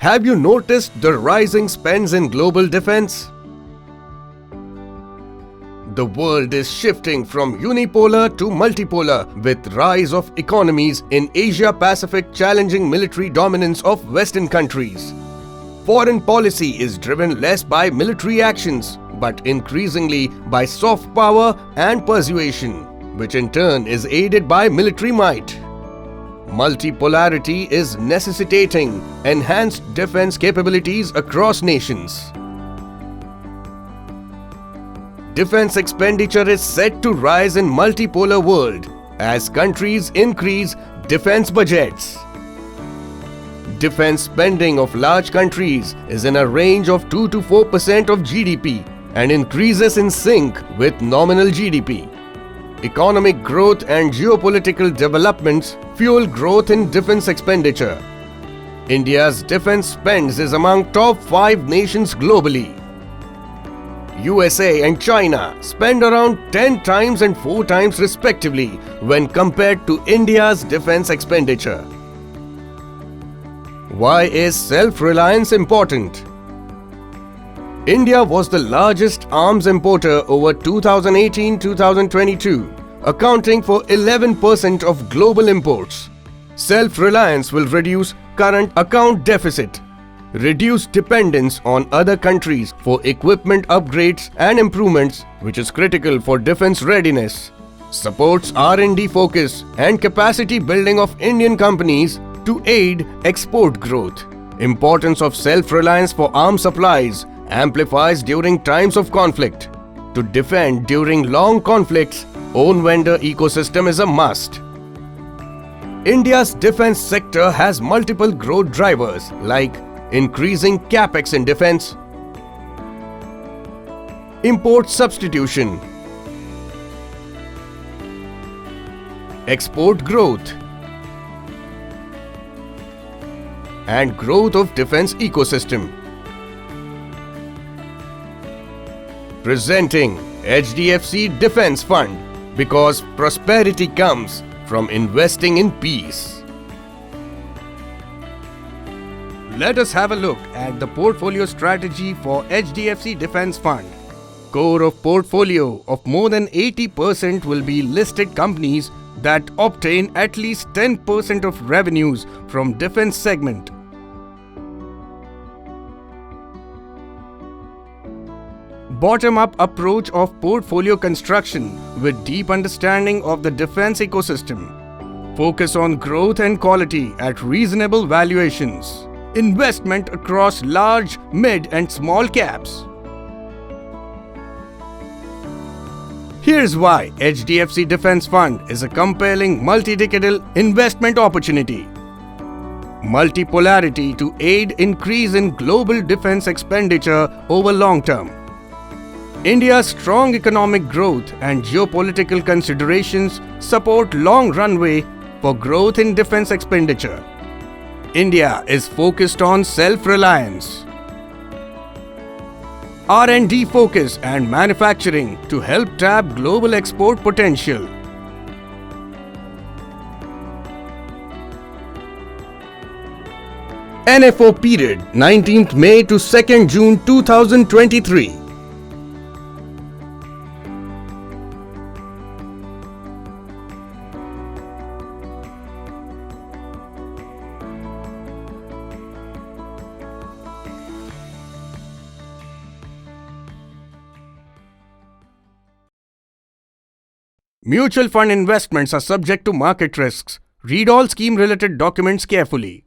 Have you noticed the rising spends in global defense? The world is shifting from unipolar to multipolar with rise of economies in Asia-Pacific challenging military dominance of Western countries. Foreign policy is driven less by military actions but increasingly by soft power and persuasion, which in turn is aided by military might. Multipolarity is necessitating enhanced defense capabilities across nations. Defense expenditure is set to rise in multipolar world as countries increase defense budgets. Defense spending of large countries is in a range of 2 to 4% of GDP and increases in sync with nominal GDP. Economic growth and geopolitical developments fuel growth in defense expenditure. India's defense spends is among top 5 nations globally. USA and China spend around 10 times and 4 times respectively when compared to India's defense expenditure. Why is self-reliance important? India was the largest arms importer over 2018-2022, accounting for 11% of global imports. Self-reliance will reduce current account deficit, reduce dependence on other countries for equipment upgrades and improvements, which is critical for defense readiness, supports R&D focus and capacity building of Indian companies to aid export growth. Importance of self-reliance for arms supplies amplifies during times of conflict. To defend during long conflicts, own vendor ecosystem is a must. India's defense sector has multiple growth drivers like increasing capex in defense, import substitution, export growth, and growth of defense ecosystem. Presenting HDFC Defense Fund, because prosperity comes from investing in peace. Let us have a look at the portfolio strategy for HDFC Defense Fund. Core of portfolio of more than 80% will be listed companies that obtain at least 10% of revenues from defense segment. Bottom-up approach of portfolio construction with deep understanding of the defense ecosystem. Focus on growth and quality at reasonable valuations. Investment across large, mid and small caps. Here's why HDFC Defense Fund is a compelling multi-decadal investment opportunity. Multipolarity to aid increase in global defense expenditure over long term. India's strong economic growth and geopolitical considerations support long runway for growth in defense expenditure. India is focused on self-reliance, R&D focus and manufacturing to help tap global export potential. NFO period 19th May to 2nd June 2023. Mutual fund investments are subject to market risks. Read all scheme-related documents carefully.